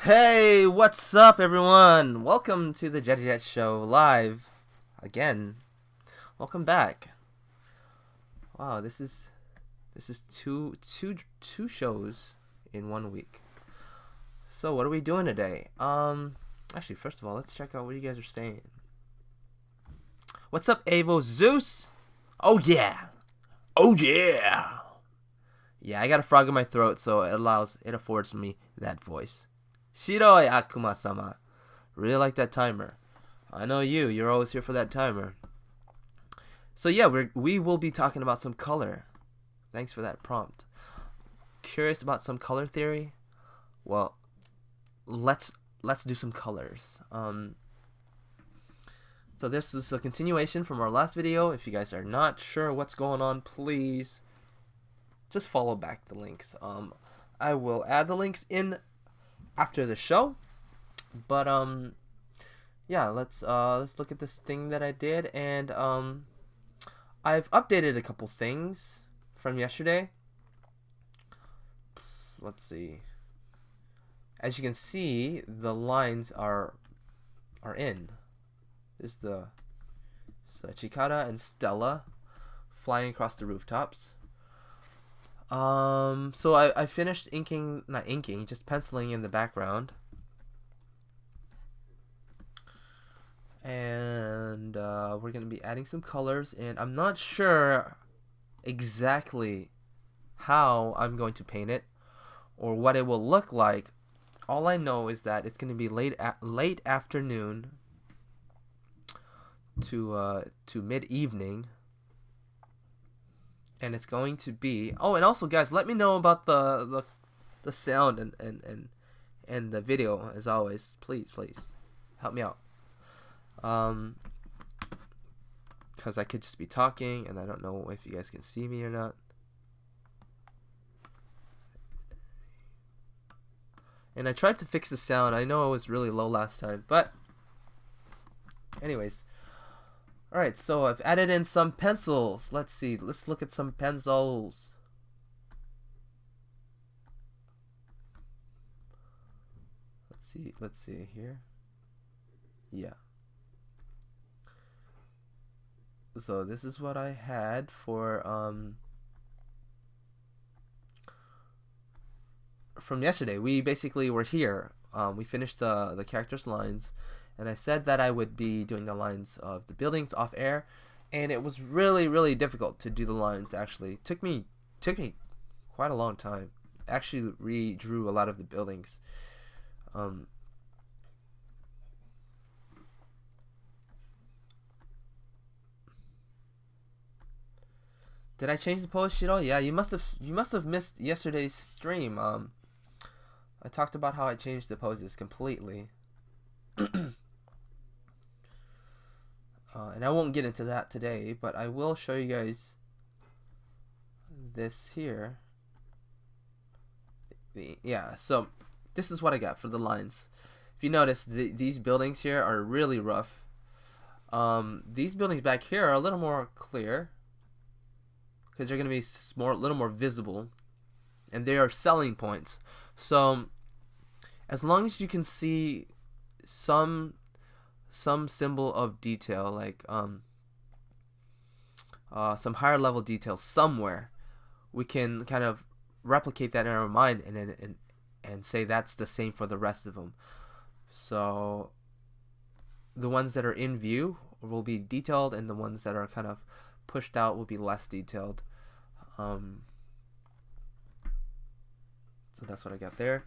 Hey, what's up, everyone? Welcome to the Jetty Jet Show live again. Welcome back. Wow, this is two shows in 1 week. So what are we doing today? Actually, first of all, let's check out what you guys are saying. What's up, Avo Zeus? Oh yeah, oh yeah. Yeah, I got a frog in my throat, so it affords me that voice. Shiroi Akuma-sama. Really like that timer. I know you're always here for that timer. So yeah, we will be talking about some color. Thanks for that prompt. Curious about some color theory? Well, let's do some colors. So this is a continuation from our last video. If you guys are not sure what's going on, please just follow back the links. I will add the links in after the show, but yeah, let's look at this thing that I did, and I've updated a couple things from yesterday. Let's see. As you can see, the lines are in. This is the Chikara and Stella flying across the rooftops. So I finished not inking, just penciling in the background. And we're going to be adding some colors, and I'm not sure exactly how I'm going to paint it or what it will look like. All I know is that it's going to be late afternoon to mid-evening. And it's going to be... Oh, and also, guys, let me know about the sound and the video, as always. Please help me out. Because I could just be talking, and I don't know if you guys can see me or not. And I tried to fix the sound. I know it was really low last time, but... Anyways... Alright, so I've added in some pencils. Let's see. Let's look at some pencils. Let's see here. Yeah. So this is what I had for from yesterday. We basically were here. We finished the characters' lines. And I said that I would be doing the lines of the buildings off air, and it was really difficult to do the lines. Actually, took me quite a long time. Actually, redrew a lot of the buildings. Did I change the pose sheet? Oh yeah, you must have missed yesterday's stream. I talked about how I changed the poses completely. And I won't get into that today, but I will show you guys this here. Yeah, so this is what I got for the lines. If you notice, these buildings here are really rough. These buildings back here are a little more clear because they're going to be a little more visible, and they are selling points. So as long as you can see some symbol of detail, like some higher level detail somewhere, we can kind of replicate that in our mind and say that's the same for the rest of them. So the ones that are in view will be detailed, and the ones that are kind of pushed out will be less detailed. So that's what I got there.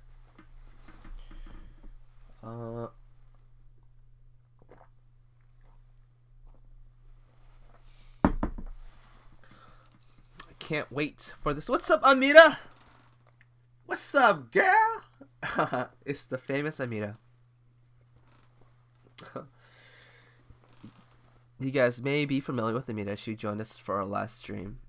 Can't wait for this. What's up, Amira? What's up, girl? It's the famous Amira. You guys may be familiar with Amira. She joined us for our last stream.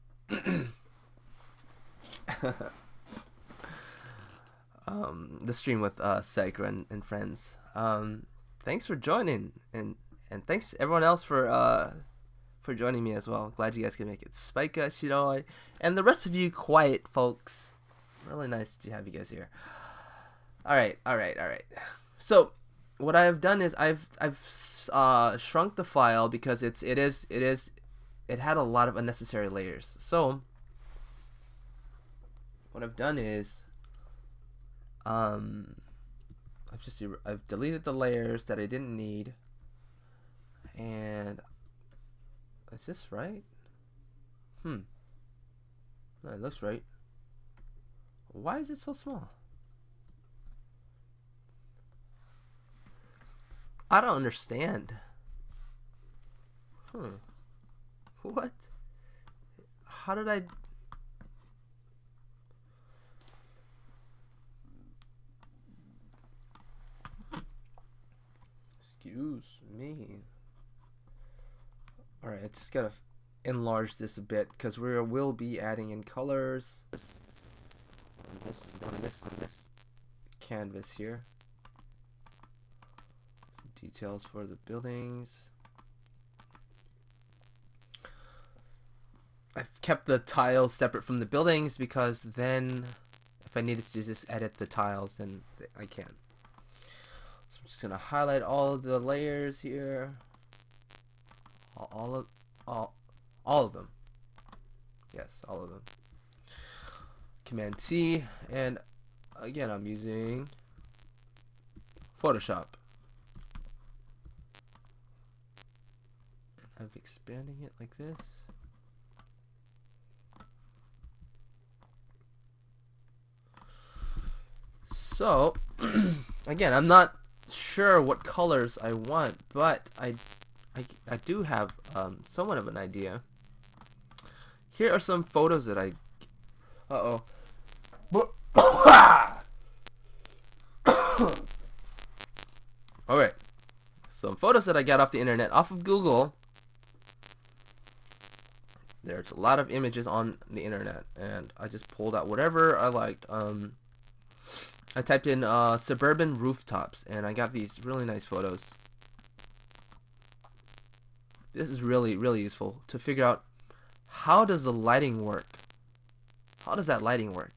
The stream with Sagra and friends. Thanks for joining, and thanks everyone else for joining me as well. Glad you guys can make it. Spika, Shiroi, and the rest of you quiet folks. Really nice to have you guys here. All right. So what I've done is I've shrunk the file because it had a lot of unnecessary layers. So what I've done is um I've deleted the layers that I didn't need. And is this right? No, it looks right. Why is it so small? I don't understand. What? How did I... Excuse me. Alright, I just gotta enlarge this a bit because we will be adding in colors on this canvas here. Some details for the buildings. I've kept the tiles separate from the buildings because then if I needed to just edit the tiles, then I can. So I'm just gonna highlight all of the layers here. All of them. Yes, all of them. Command T, and again I'm using Photoshop. And I'm expanding it like this. So again, I'm not sure what colors I want, but I do have somewhat of an idea. Here are some photos that I... Alright. Some photos that I got off the internet, off of Google. There's a lot of images on the internet, and I just pulled out whatever I liked. I typed in suburban rooftops, and I got these really nice photos. This is really, really useful to figure out how does the lighting work. How does that lighting work?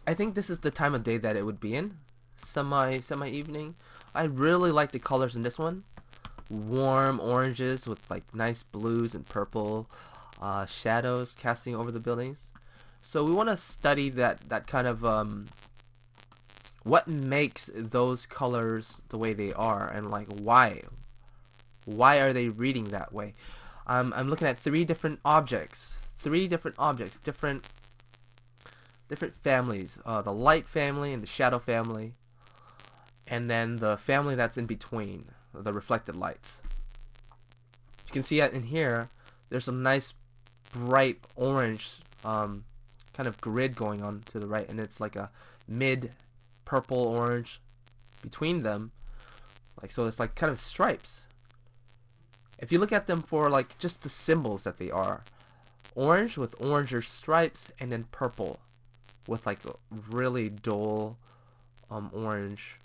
I think this is the time of day that it would be in. Semi evening. I really like the colors in this one. Warm oranges with like nice blues and purple shadows casting over the buildings. So we want to study that kind of what makes those colors the way they are, and like why are they reading that way. I'm looking at three different objects, different families, the light family and the shadow family, and then the family that's in between, the reflected lights. You can see in here there's some nice bright orange kind of grid going on to the right, and it's like a mid purple orange between them, like, so it's like kind of stripes. If you look at them for like just the symbols that they are, orange with oranger stripes, and then purple with like a really dull orange,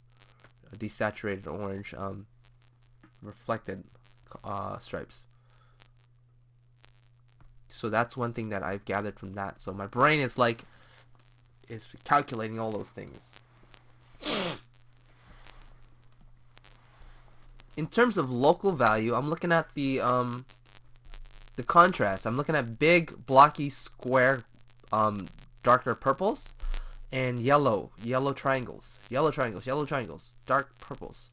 desaturated orange reflected stripes. So that's one thing that I've gathered from that. So my brain is calculating all those things. In terms of local value, I'm looking at the contrast. I'm looking at big blocky square darker purples and yellow triangles, dark purples.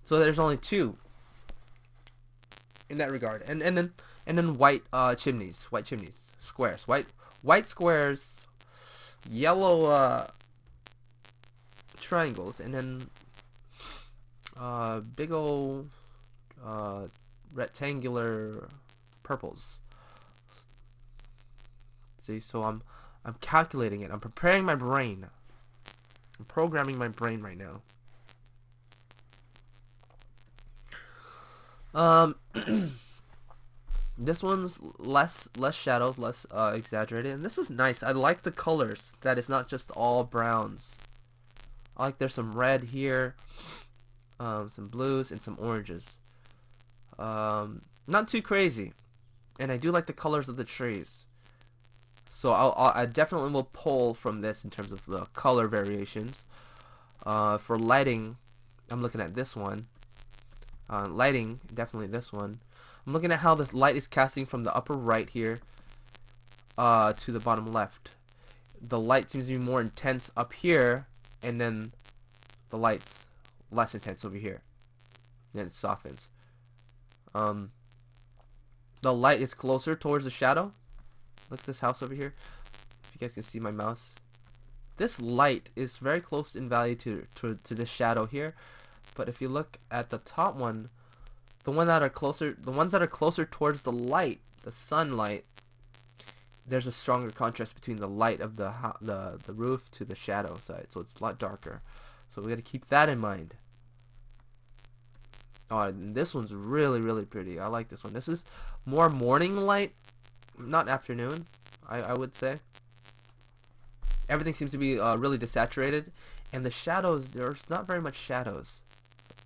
So there's only two in that regard, and then white chimneys, squares, white squares, yellow triangles, and then big old rectangular purples. See, so I'm calculating it. I'm preparing my brain. I'm programming my brain right now. This one's less shadows, less exaggerated, and this was nice. I like the colors, that it's not just all browns. I like there's some red here, some blues, and some oranges. Not too crazy, and I do like the colors of the trees. So I definitely will pull from this in terms of the color variations. For lighting, I'm looking at this one. Lighting, definitely this one. I'm looking at how this light is casting from the upper right here to the bottom left. The light seems to be more intense up here, and then the light's less intense over here. Then it softens. The light is closer towards the shadow. Look at this house over here. If you guys can see my mouse. This light is very close in value to this shadow here. But if you look at the top one, the ones that are closer towards the light, the sunlight, there's a stronger contrast between the light of the roof to the shadow side, so it's a lot darker. So we got to keep that in mind. Oh, and this one's really pretty. I like this one. This is more morning light, not afternoon, I would say. Everything seems to be really desaturated, and the shadows, there's not very much shadows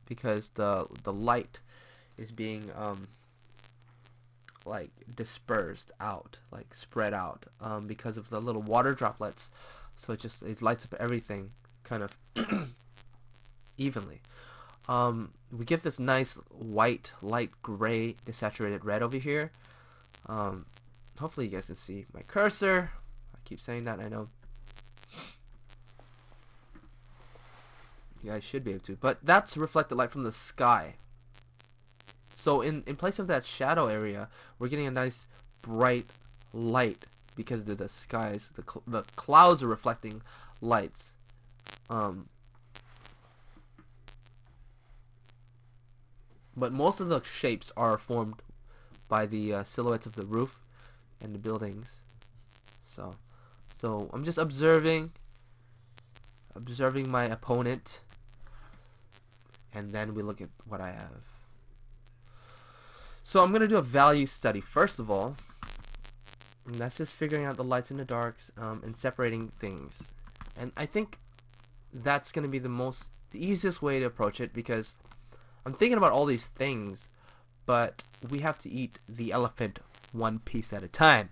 because the light is being like dispersed out, like spread out, because of the little water droplets. So it lights up everything kind of evenly. We get this nice white, light gray, desaturated red over here. Hopefully you guys can see my cursor. I keep saying that, I know. You guys should be able to. But that's reflected light from the sky. So in place of that shadow area, we're getting a nice bright light because the skies, the clouds are reflecting lights. But most of the shapes are formed by the silhouettes of the roof and the buildings. So I'm just observing my opponent, and then we look at what I have. So I'm gonna do a value study first of all, and that's just figuring out the lights and the darks, and separating things. And I think that's gonna be the easiest way to approach it, because I'm thinking about all these things, but we have to eat the elephant one piece at a time.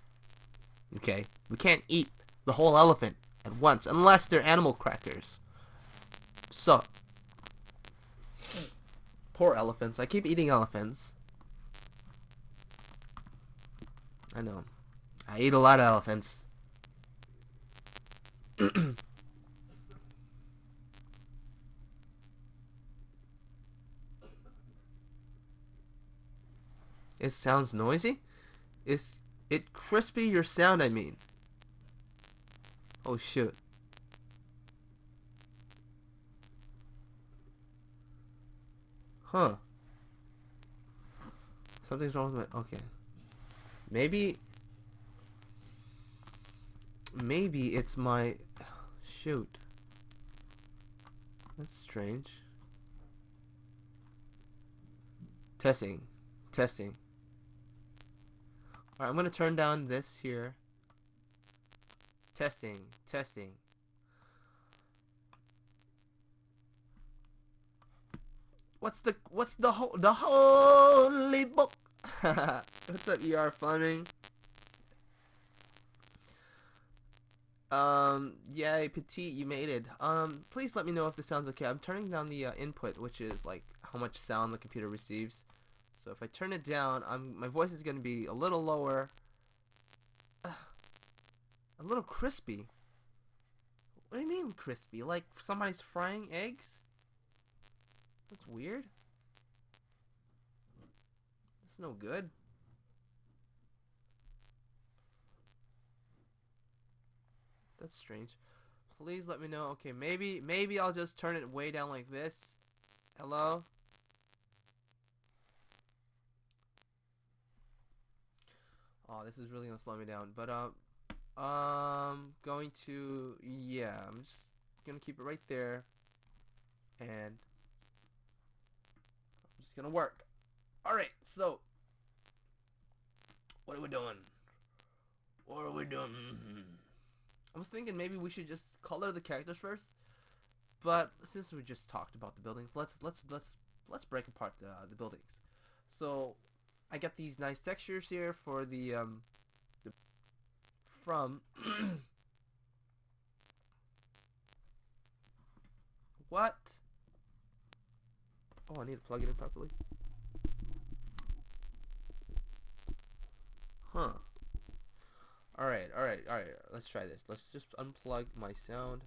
Okay? We can't eat the whole elephant at once unless they're animal crackers. So, poor elephants. I keep eating elephants. I know. I eat a lot of elephants. It sounds noisy? Is it crispy your sound, I mean? Oh shoot. Huh. Something's wrong with my... Okay. Maybe it's my... Shoot. That's strange. Testing. Alright, I'm gonna turn down this here. Testing. What's the holy book? What's up, ER Fleming? Yay, Petite, you made it. Please let me know if this sounds okay. I'm turning down the input, which is like how much sound the computer receives. So if I turn it down, my voice is gonna be a little lower, a little crispy. What do you mean crispy? Like somebody's frying eggs? That's weird. That's no good. That's strange. Please let me know. Okay, maybe I'll just turn it way down like this. Hello? Oh, this is really gonna slow me down. But going to, yeah, I'm just gonna keep it right there, and I'm just gonna work. All right, so what are we doing? I was thinking maybe we should just color the characters first, but since we just talked about the buildings, let's break apart the buildings. So I got these nice textures here for the from what? Oh, I need to plug it in properly. Huh. Alright. Let's try this. Let's just unplug my sound.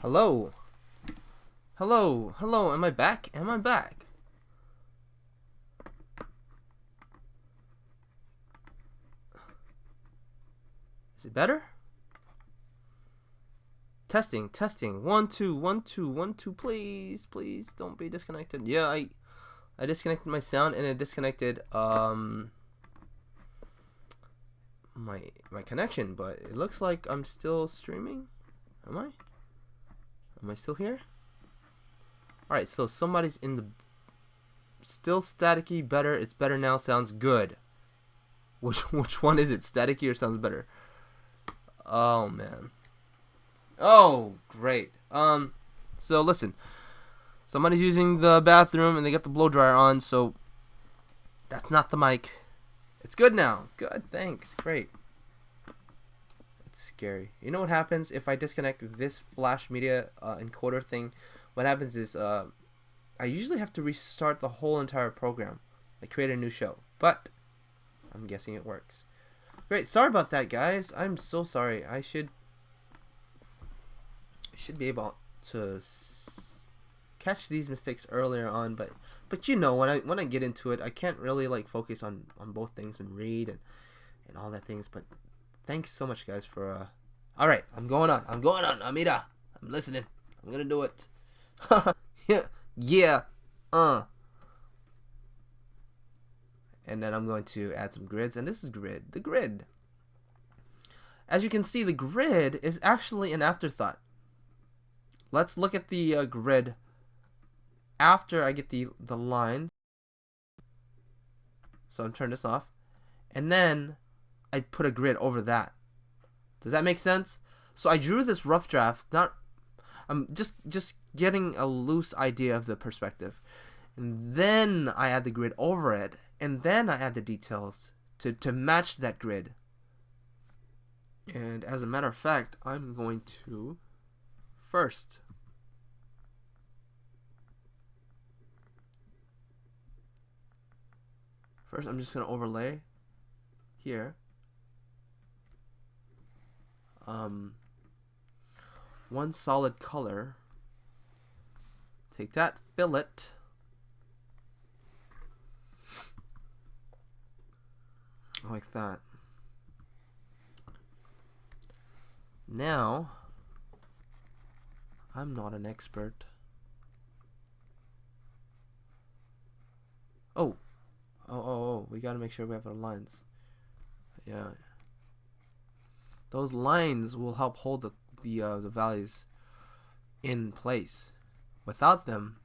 Hello. Hello. Am I back? Am I back? Is it better? Testing. 1 2 1 2 1 2. Please don't be disconnected. Yeah, I disconnected my sound and it disconnected my connection, but it looks like I'm still streaming. Am I? Am I still here? Alright, so somebody's in the... Still staticky, better. It's better now, sounds good. Which one is it? Staticky or sounds better? Oh, man. Oh, great. So listen. Somebody's using the bathroom and they got the blow dryer on, so... That's not the mic. It's good now. Good, thanks. Great. It's scary. You know what happens if I disconnect this flash media encoder thing? What happens is I usually have to restart the whole entire program. I create a new show, but I'm guessing it works. Great. Sorry about that, guys. I'm so sorry. I should be able to catch these mistakes earlier on, but you know, when I get into it, I can't really like focus on both things and read and all that things. But thanks so much, guys, for all right, I'm going on, Amira, I'm listening, I'm gonna do it. Yeah, and then I'm going to add some grids, and this is the grid. As you can see, the grid is actually an afterthought. Let's look at the grid after I get the line. So I'm turning this off, and then I put a grid over that. Does that make sense? So I drew this rough draft. I'm just getting a loose idea of the perspective, and then I add the grid over it, and then I add the details to match that grid. And as a matter of fact, I'm going to first I'm just going to overlay here one solid color. Take that, fill it, like that. Now, I'm not an expert. Oh, we gotta make sure we have our lines. Yeah. Those lines will help hold the values in place. Without them,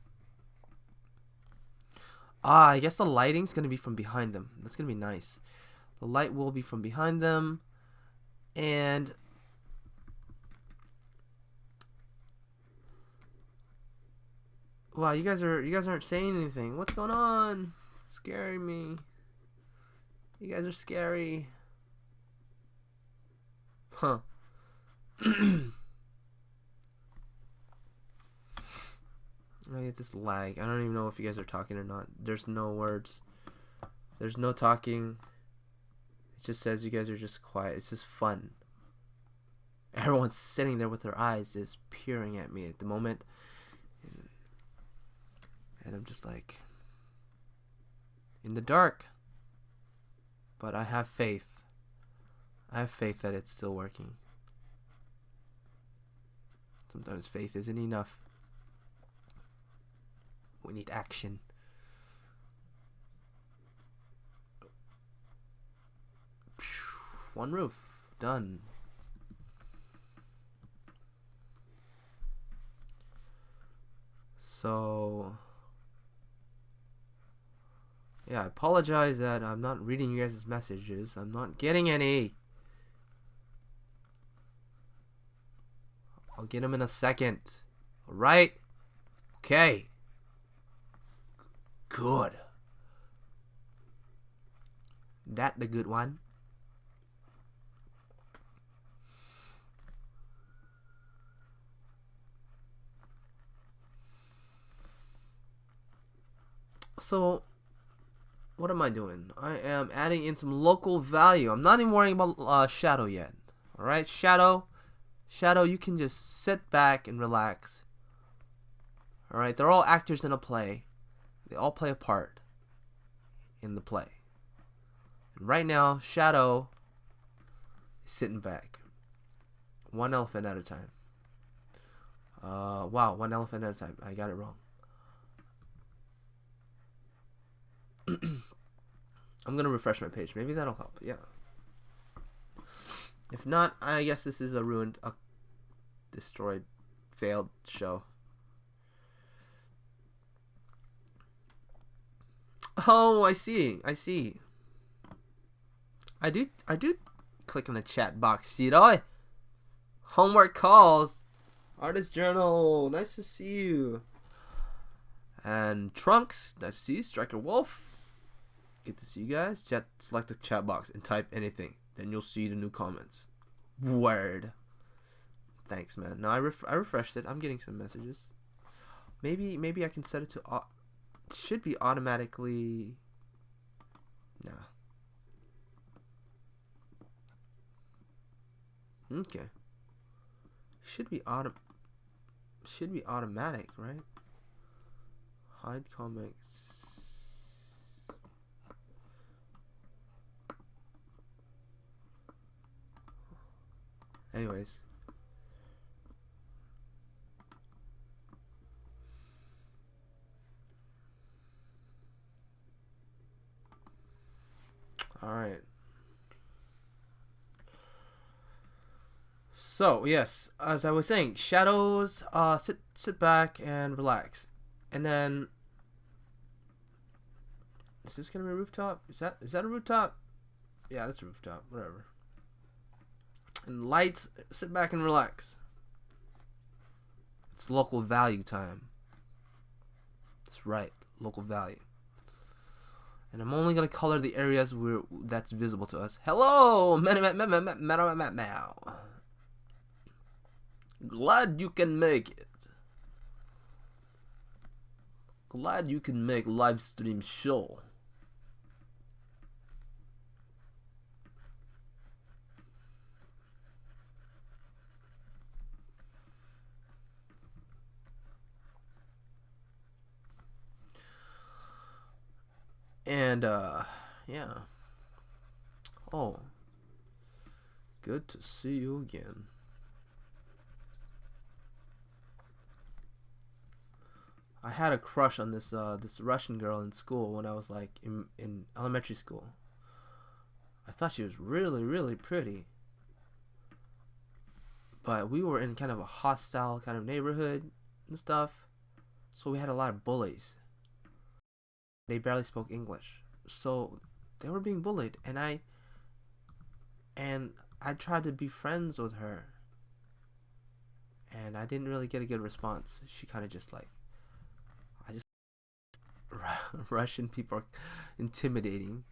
I guess the lighting's gonna be from behind them. That's gonna be nice. The light will be from behind them, and wow, you guys aren't saying anything. What's going on? Scaring me. You guys are scary. Huh. I get this lag. I don't even know if you guys are talking or not. There's no words. There's no talking. It just says you guys are just quiet. It's just fun. Everyone's sitting there with their eyes just peering at me at the moment. And I'm just like in the dark. But I have faith. I have faith that it's still working. Sometimes faith isn't enough. We need action. One roof. Done. So yeah, I apologize that I'm not reading you guys' messages. I'm not getting any. I'll get them in a second. Alright? Okay. Good. That the good one. So, what am I doing? I am adding in some local value. I'm not even worrying about Shadow yet. Alright, Shadow, you can just sit back and relax. Alright, they're all actors in a play. They all play a part in the play. And right now, Shadow is sitting back. One elephant at a time. Wow, one elephant at a time. I got it wrong. I'm gonna refresh my page. Maybe that'll help. Yeah. If not, I guess this is a ruined, destroyed, failed show. Oh, I see. I do click in the chat box, you know. Homework calls. Artist journal. Nice to see you. And Trunks. Nice to see you. Striker Wolf. Good to see you guys. Select the chat box and type anything. Then you'll see the new comments. Word. Thanks, man. No, I refreshed it. I'm getting some messages. Maybe I can set it to. It should be automatically. Nah. Okay. Should be automatic, right? Hide comics. Anyways. Alright. So, yes, as I was saying, shadows, sit back and relax. And then, is this gonna be a rooftop? Is that a rooftop? Yeah, that's a rooftop, whatever. And lights, sit back and relax. It's local value time. That's right, local value. And I'm only gonna color the areas where that's visible to us. Hello, glad you can make it. Glad you can make live stream show. And yeah. Oh, good to see you again. I had a crush on this Russian girl in school when I was like in elementary school. I thought she was really, really pretty. But we were in kind of a hostile kind of neighborhood and stuff. So we had a lot of bullies. They barely spoke English. So they were being bullied, and I tried to be friends with her. And I didn't really get a good response. She kind of just like, Russian people are intimidating.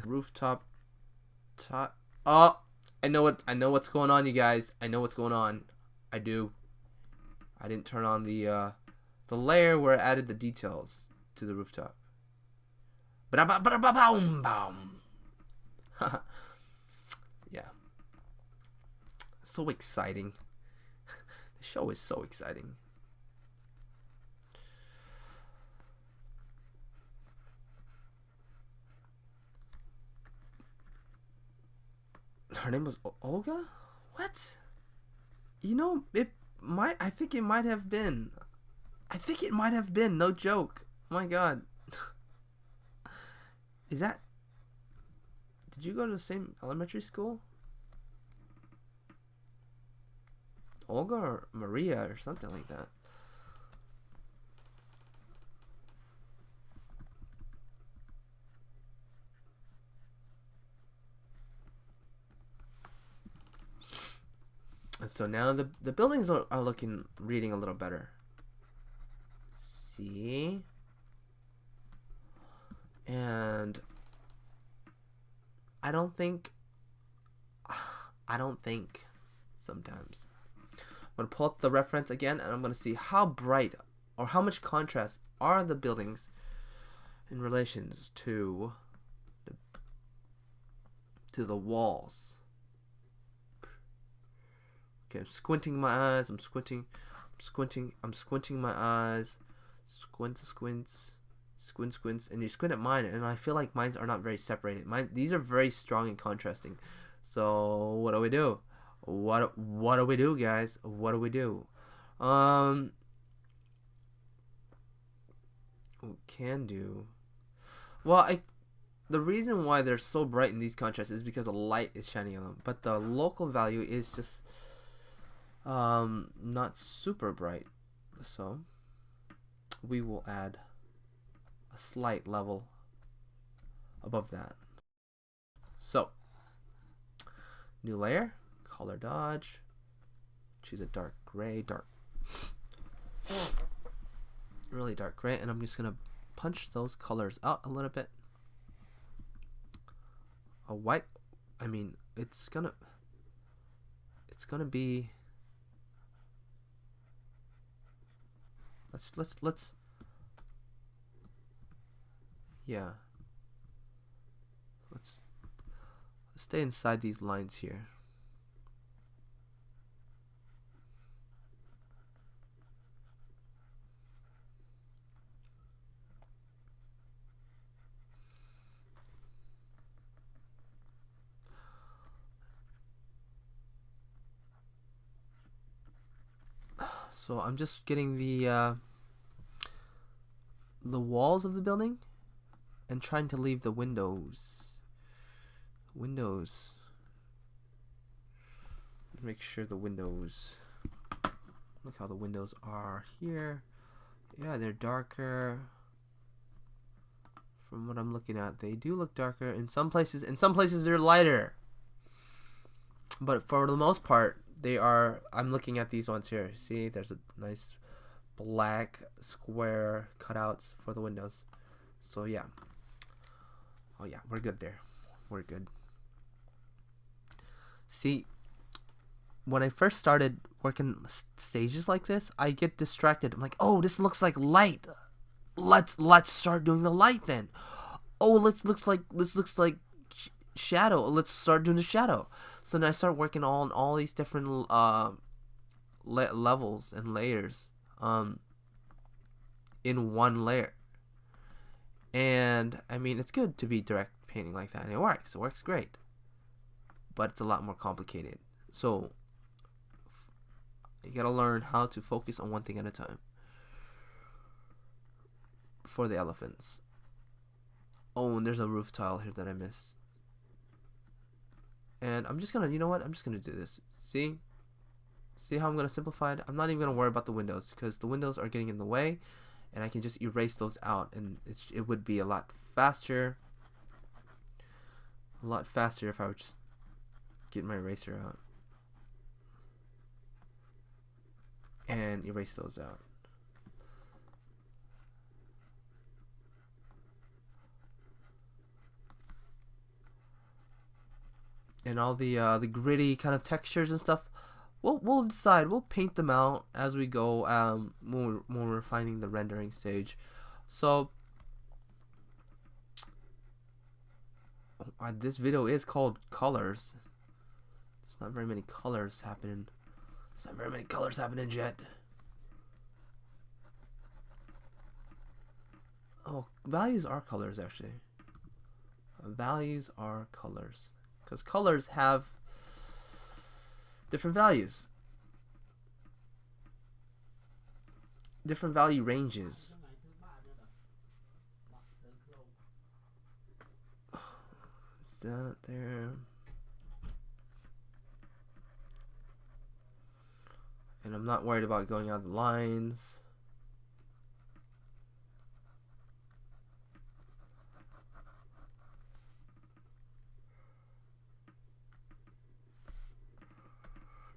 Rooftop. Oh, I know what's going on, you guys. I know what's going on. I do. I didn't turn on the layer where I added the details to the rooftop. Yeah. So exciting. The show is so exciting. Her name was Olga? What? You know, it might. I think it might have been. I think it might have been. No joke. Oh my god. Is that? Did you go to the same elementary school? Olga or Maria or something like that. And so now the buildings are reading a little better. See? And I don't think sometimes. I'm going to pull up the reference again and I'm going to see how bright or how much contrast are the buildings in relations to the walls. Okay, I'm squinting my eyes. I'm squinting my eyes. Squints. And you squint at mine, and I feel like mines are not very separated. These are very strong and contrasting. So what do we do? What do we do, guys? What do we do? We can do. Well, the reason why they're so bright in these contrasts is because the light is shining on them, but the local value is just not super bright. So we will add a slight level above that. So new layer, color dodge, choose a dark gray, really dark gray, and I'm just gonna punch those colors out a little bit. A white, I mean, it's gonna be, let's yeah, let's stay inside these lines here. So I'm just getting the walls of the building and trying to leave the windows. Make sure the windows, look how the windows are here. Yeah, they're darker. From what I'm looking at, they do look darker. In some places they're lighter. But for the most part, they are. I'm looking at these ones here. See, there's a nice black square cutouts for the windows. So yeah. Oh yeah, we're good there. We're good. See, when I first started working stages like this, I get distracted. I'm like, oh, this looks like light. Let's start doing the light then. Oh, this looks like shadow. Let's start doing the shadow. So then I start working on all these different levels and layers in one layer. And I mean, it's good to be direct painting like that, and it works. It works great. But it's a lot more complicated. So you gotta learn how to focus on one thing at a time. For the elephants. Oh, and there's a roof tile here that I missed. And I'm just gonna, you know what? I'm just gonna do this. See how I'm gonna simplify it? I'm not even gonna worry about the windows because the windows are getting in the way, and I can just erase those out, and it would be a lot faster. A lot faster if I would just get my eraser out and erase those out. And all the gritty kind of textures and stuff, we'll decide. We'll paint them out as we go when we're finding the rendering stage. So this video is called colors. There's not very many colors happening. There's not very many colors happening yet. Oh, values are colors actually. Values are colors. Because colors have different values, different value ranges. Is that there? And I'm not worried about going out the lines.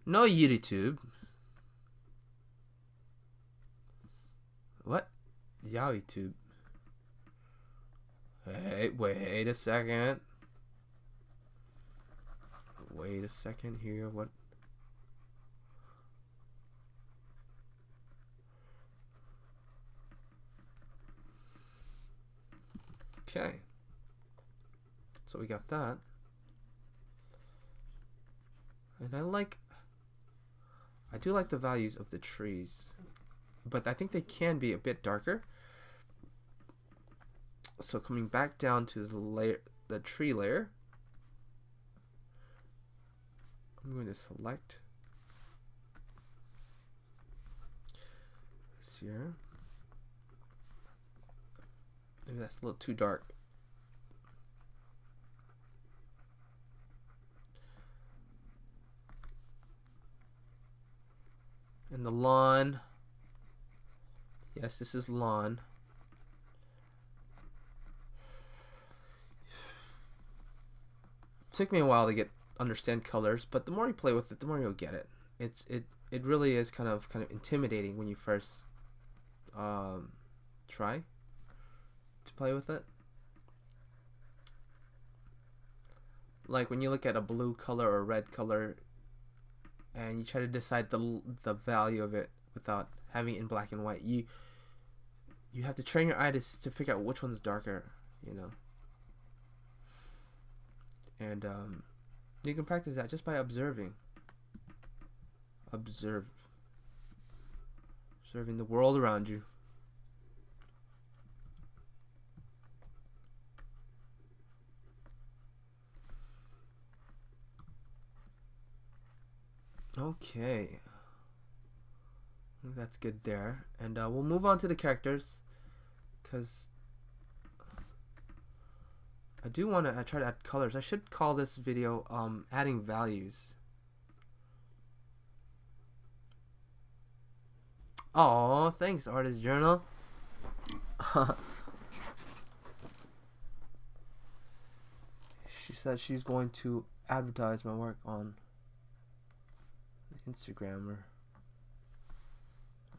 No YouTube. What? YouTube. Hey, wait a second. Wait a second here. What? Okay. So we got that. And I do like the values of the trees, but I think they can be a bit darker. So coming back down to the tree layer, I'm going to select this here. Maybe that's a little too dark. And the lawn. Yes, this is lawn. Took me a while to understand colors, but the more you play with it, the more you'll get it. It really is kind of intimidating when you first try to play with it. Like when you look at a blue color or a red color and you try to decide the value of it without having it in black and white, you have to train your eye to figure out which one's darker, you know. And you can practice that just by observing. Observing the world around you. Okay, I think that's good there, and we'll move on to the characters, because I do want to try to add colors. I should call this video adding values. Oh, thanks, Artist Journal. She said she's going to advertise my work on Instagram.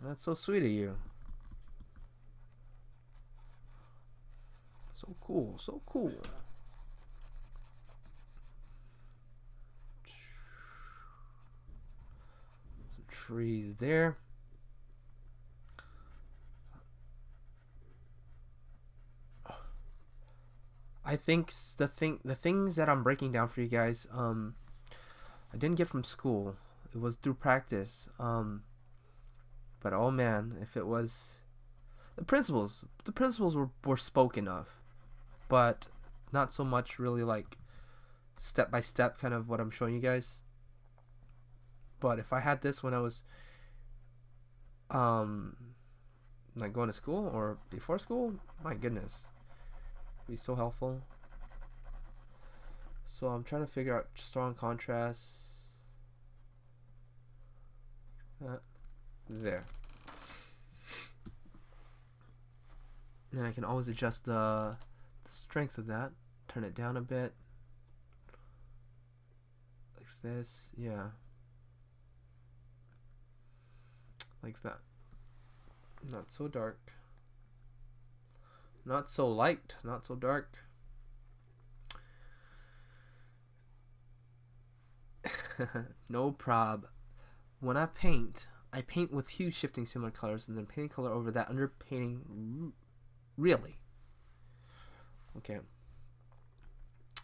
That's so sweet of you. So cool, so cool. Some trees there. I think the things that I'm breaking down for you guys, I didn't get from school. It was through practice. But oh man, if it was the principles were spoken of, but not so much really like step by step kind of what I'm showing you guys. But if I had this when I was like going to school or before school, my goodness, it'd be so helpful. So I'm trying to figure out strong contrast. There. And I can always adjust the strength of that. Turn it down a bit. Like this. Yeah. Like that. Not so dark. Not so light. Not so dark. No prob. When I paint with hues shifting similar colors and then painting color over that underpainting. Really? Okay.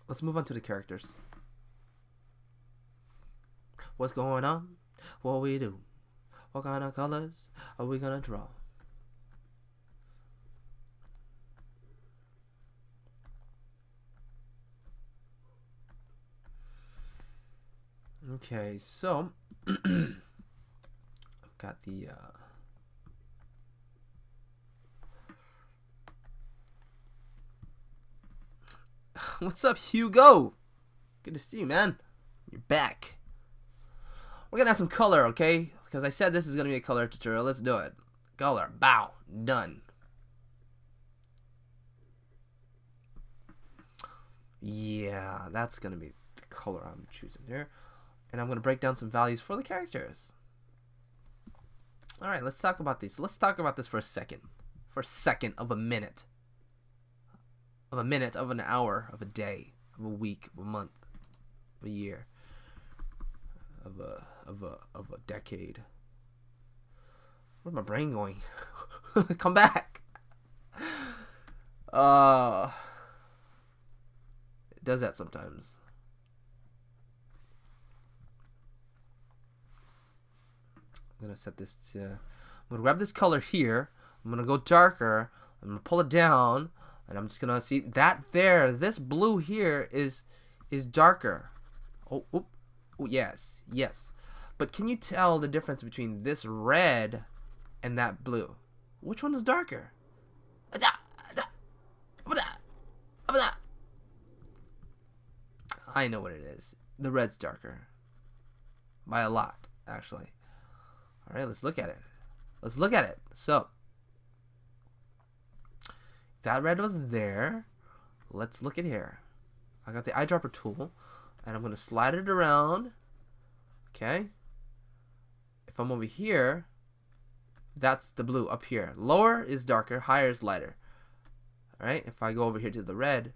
Let's move on to the characters. What's going on? What we do? What kind of colors are we gonna draw? Okay, so I've got the what's up, Hugo? Good to see you, man. You're back. We're gonna add some color, okay? Because I said this is gonna be a color tutorial. Let's do it. Color. Bow. Done. Yeah, that's gonna be the color I'm choosing here. And I'm gonna break down some values for the characters. Alright, let's talk about these. Let's talk about this for a second. For a second of a minute. Of a minute, of an hour, of a day, of a week, of a month, of a year, of a decade. Where's my brain going? Come back. It does that sometimes. I'm gonna set this to. I'm gonna grab this color here. I'm gonna go darker. I'm gonna pull it down, and I'm just gonna see that there. This blue here is darker. Oh, yes, yes. But can you tell the difference between this red and that blue? Which one is darker? I know what it is. The red's darker. By a lot, actually. Alright, let's look at it. Let's look at it. So, that red was there. Let's look at here. I got the eyedropper tool, and I'm going to slide it around. Okay. If I'm over here, that's the blue up here. Lower is darker, higher is lighter. Alright, if I go over here to the red,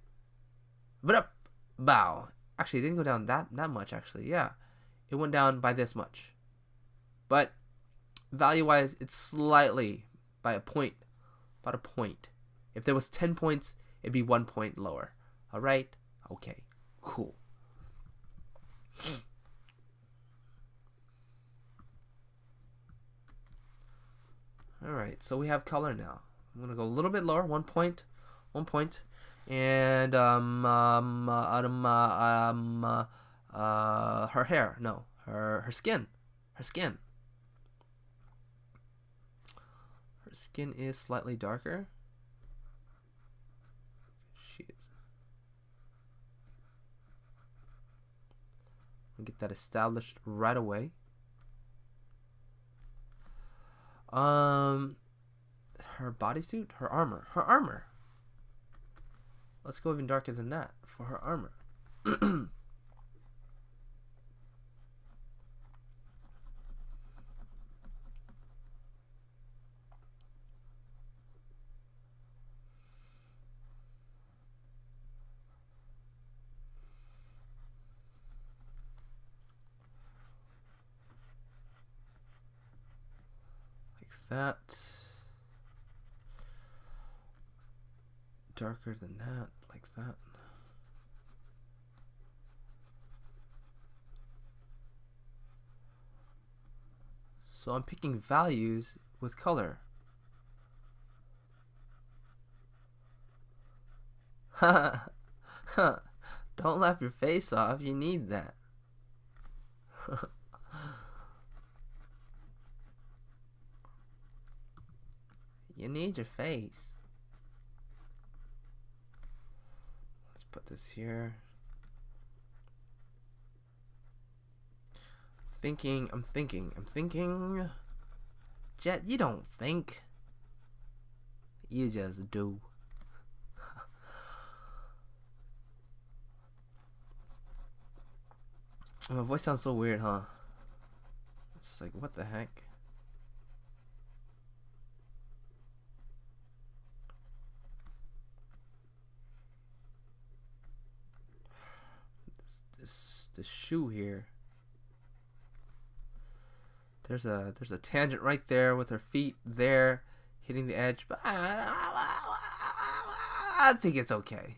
but up, bow. Actually, it didn't go down that much, actually. Yeah, it went down by this much. But value-wise, it's slightly by a point, about a point. If there was 10 points, it'd be 1 point lower. Alright? Okay, cool. Alright, so we have color now. I'm gonna go a little bit lower, 1 point, 1 point, and her hair, no, her skin, her skin is slightly darker. She is. I'll get that established right away. Her bodysuit, her armor. Let's go even darker than that for her armor. That darker than that, like that. So I'm picking values with color. Don't laugh your face off, you need that. You need your face. Let's put this here. I'm thinking. Jet, you don't think. You just do. My voice sounds so weird, huh? It's like, what the heck? This shoe here. There's a tangent right there with her feet there hitting the edge, but I think it's okay.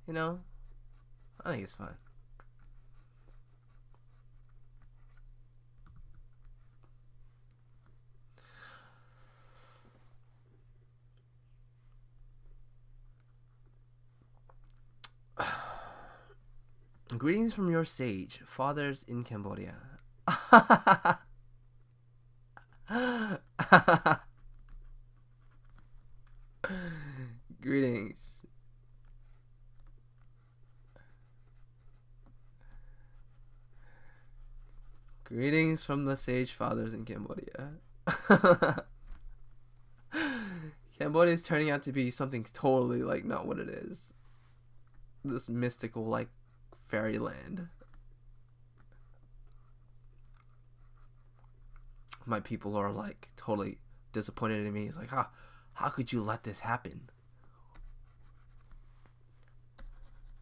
You know, I think it's fine. Greetings from your sage fathers in Cambodia. Greetings. Greetings from the sage fathers in Cambodia. Cambodia is turning out to be something totally like not what it is. This mystical like fairyland. My people are like totally disappointed in me. It's like, how could you let this happen?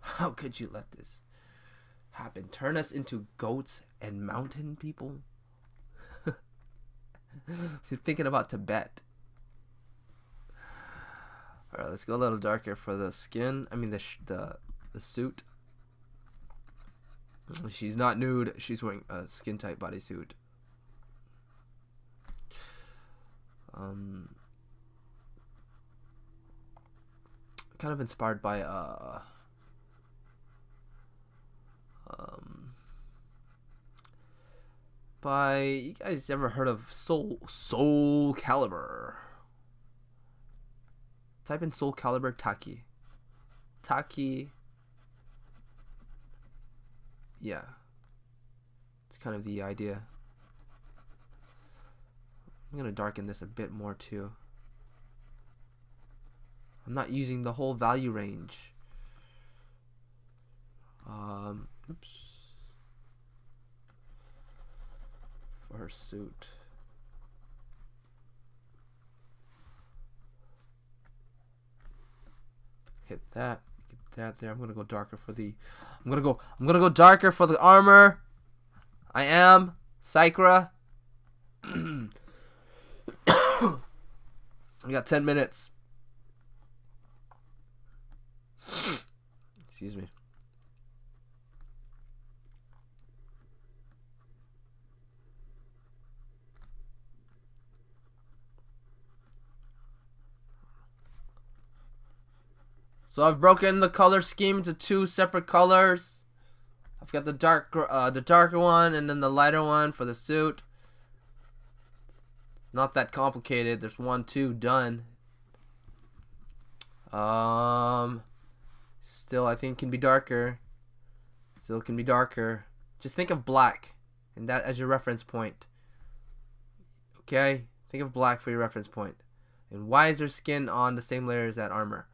How could you let this happen? Turn us into goats and mountain people? You're thinking about Tibet. Alright, let's go a little darker for the skin. I mean the suit. She's not nude. She's wearing a skin tight bodysuit. Kind of inspired by you guys ever heard of Soul Calibur? Type in Soul Calibur Taki. Yeah. It's kind of the idea. I'm gonna darken this a bit more too. I'm not using the whole value range. Oops. For her suit. Hit that. Get that there. I'm gonna go darker for the. I'm gonna go darker for the armor. I am Sakura. We got 10 minutes. Excuse me. So I've broken the color scheme into 2 separate colors. I've got the darker one and then the lighter one for the suit. Not that complicated. There's 1, 2 done. Still I think can be darker. Still can be darker. Just think of black and that as your reference point. Okay? Think of black for your reference point. And why is her skin on the same layer as that armor?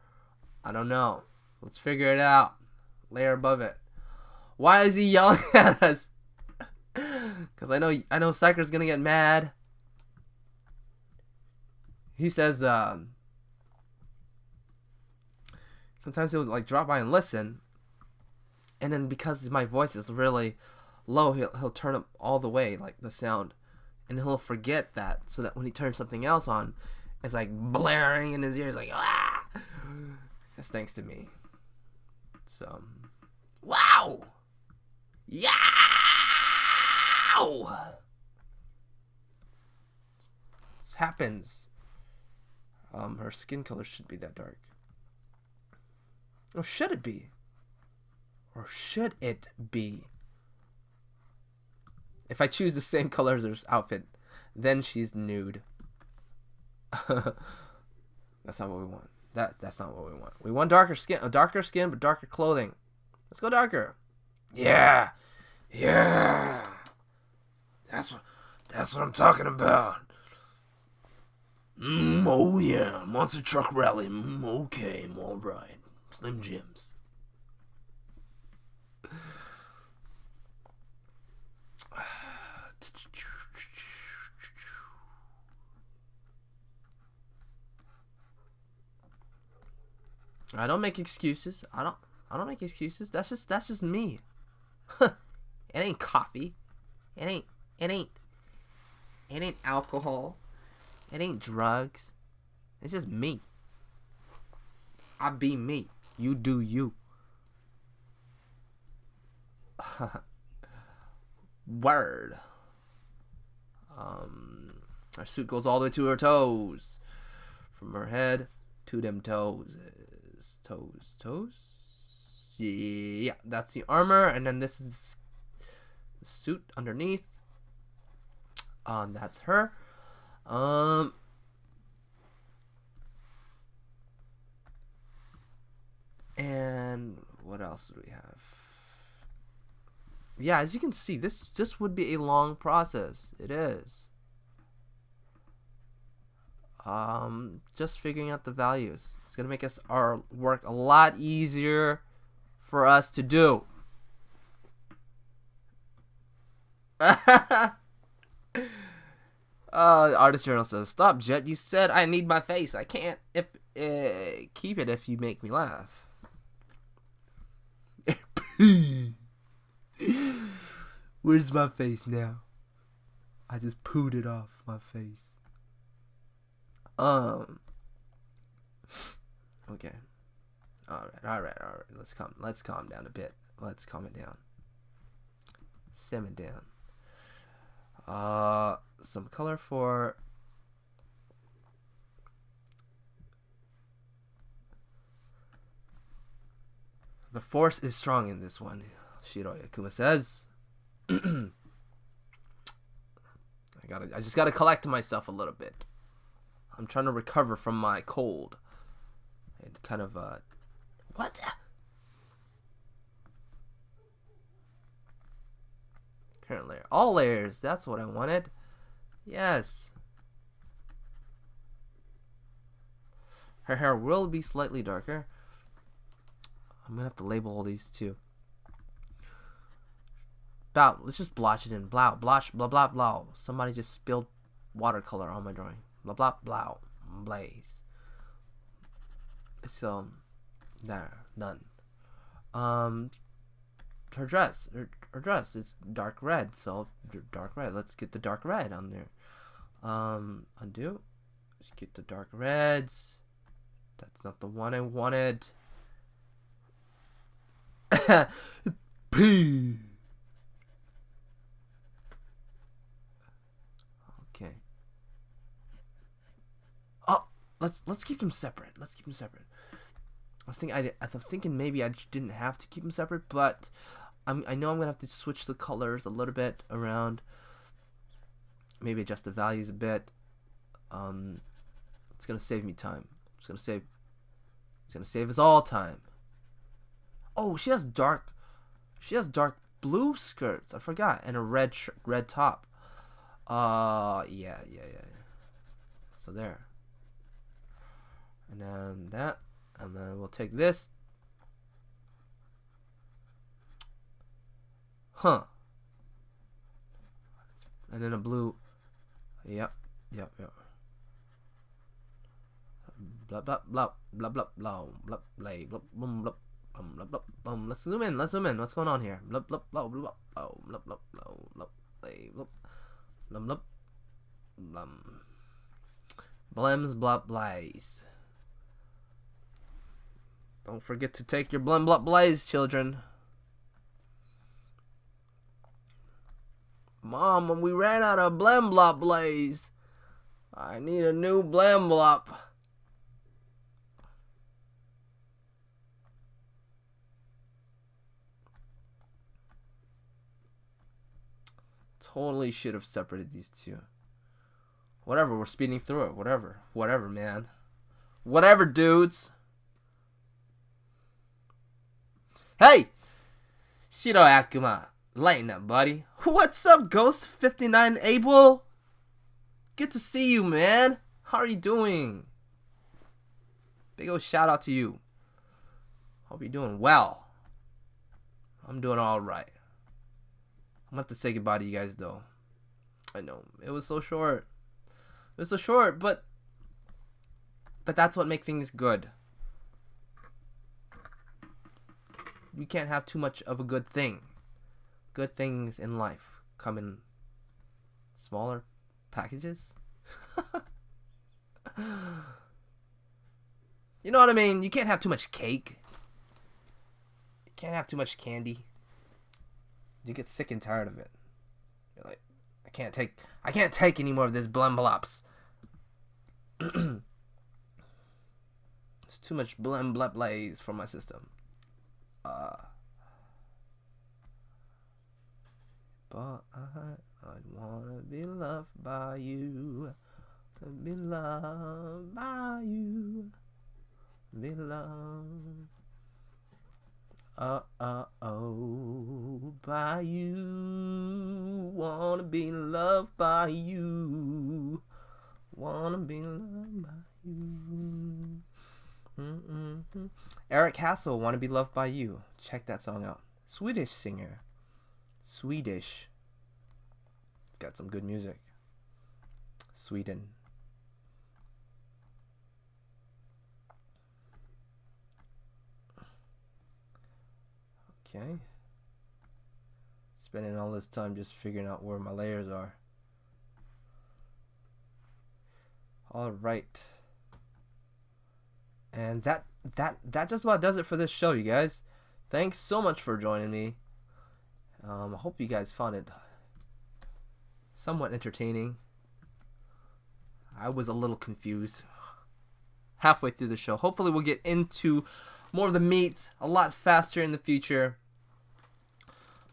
I don't know. Let's figure it out. Layer above it. Why is he yelling at us? Because I know Sakura's gonna get mad. He says sometimes he'll like drop by and listen, and then because my voice is really low, he'll turn up all the way, like the sound, and he'll forget that, so that when he turns something else on, it's like blaring in his ears, like ah. That's thanks to me. So, wow, yeah. This happens. Her skin color should be that dark. Or should it be? Or should it be? If I choose the same color as her outfit, then she's nude. That's not what we want. That's not what we want. We want darker skin, but darker clothing. Let's go darker. Yeah. That's what I'm talking about. Oh yeah, monster truck rally. Okay, all right. Slim Jims. I don't make excuses. I don't make excuses. That's just me. It ain't coffee. It ain't alcohol. It ain't drugs. It's just me. I be me. You do you. Word. Her suit goes all the way to her toes. From her head to them toes. Toes. Yeah, that's the armor, and then this is the suit underneath. That's her. And what else do we have? Yeah, as you can see, this would be a long process. It is. Just figuring out the values. It's gonna make our work a lot easier for us to do. Artist Journal says, "Stop, Jet. You said I need my face. I can't keep it if you make me laugh." Where's my face now? I just pooed it off my face. Okay. All right. Let's calm down a bit. Let's calm it down. Simmer down. Some color for the force is strong in this one. Shiroya Kuma says. I just gotta collect myself a little bit. I'm trying to recover from my cold. And kind of what? Current layer. All layers. That's what I wanted. Yes. Her hair will be slightly darker. I'm gonna have to label all these too. Bow. Let's just blotch it in. Blah, blotch, blah, blah, blah. Somebody just spilled watercolor on my drawing. Blah, blah, blah. Blaze. So, there. Done. Her dress. Her dress is dark red. So, dark red. Let's get the dark red on there. Undo. Let's get the dark reds. That's not the one I wanted. P. Okay. Oh, let's keep them separate. Let's keep them separate. I was thinking maybe I didn't have to keep them separate, but I know I'm gonna have to switch the colors a little bit around. Maybe adjust the values a bit. It's gonna save me time. It's gonna save us all time. Oh, she has dark blue skirts. I forgot, and a red top. Yeah. So there. And then that, and then we'll take this. Huh. And then a blue. Yep. Blah blah blah blah blah blah blah blah blah blah. Let's zoom in. What's going on here? Blah blah blah blah blah blah blah blah blah blah blah. Blems blah blaze. Don't forget to take your blem blah blaze, children. Mom, we ran out of blem blah blaze. I need a new blem blah. Totally should have separated these two. Whatever, we're speeding through it. Whatever, man. Whatever, dudes. Hey! Shiro Akuma. Lighten up, buddy. What's up, Ghost 59 Abel? Good to see you, man. How are you doing? Big old shout out to you. Hope you're doing well. I'm doing alright. I'm gonna have to say goodbye to you guys, though. I know it was so short. But that's what makes things good. You can't have too much of a good thing. Good things in life come in smaller packages. You know what I mean? You can't have too much cake. You can't have too much candy. You get sick and tired of it. You're like, I can't take any more of this blemblops. It's too much blaze for my system. But I wanna be loved by you. Be loved by you. Be loved. By you. Wanna be loved by you. Wanna be loved by you. Eric Castle, Wanna Be Loved by You. Check that song out. Swedish singer. Swedish. It's got some good music. Sweden. Okay. Spending all this time just figuring out where my layers are. All right. And that just about does it for this show, you guys. Thanks so much for joining me. I hope you guys found it somewhat entertaining. I was a little confused halfway through the show. Hopefully we'll get into more of the meat a lot faster in the future.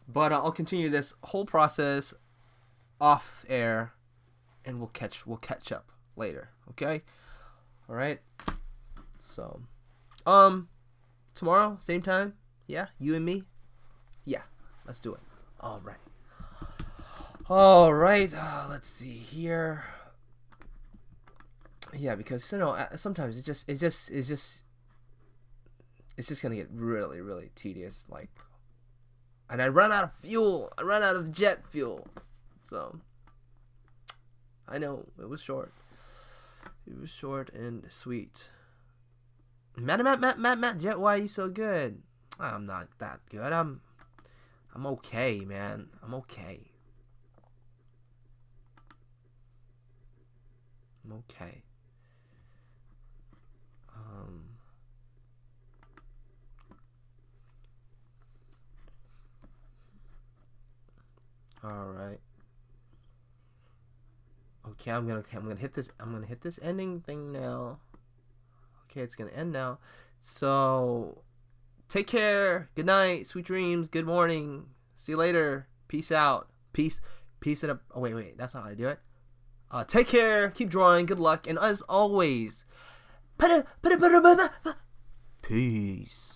But I'll continue this whole process off air, and we'll catch up later. Okay? All right. So, tomorrow, same time. Yeah, you and me. Yeah, let's do it. All right. Let's see here. Yeah, because sometimes it's just gonna get really, really tedious. Like, and I run out of fuel. I run out of jet fuel. So I know it was short. It was short and sweet. Matt, Jet, why are you so good? I'm not that good. I'm okay, man. I'm okay. All right. Okay, I'm gonna hit this. I'm gonna hit this ending thing now. Okay, it's gonna end now. So, take care. Good night. Sweet dreams. Good morning. See you later. Peace out. Peace it up. Oh wait. That's not how I do it. Take care. Keep drawing. Good luck. And as always, peace.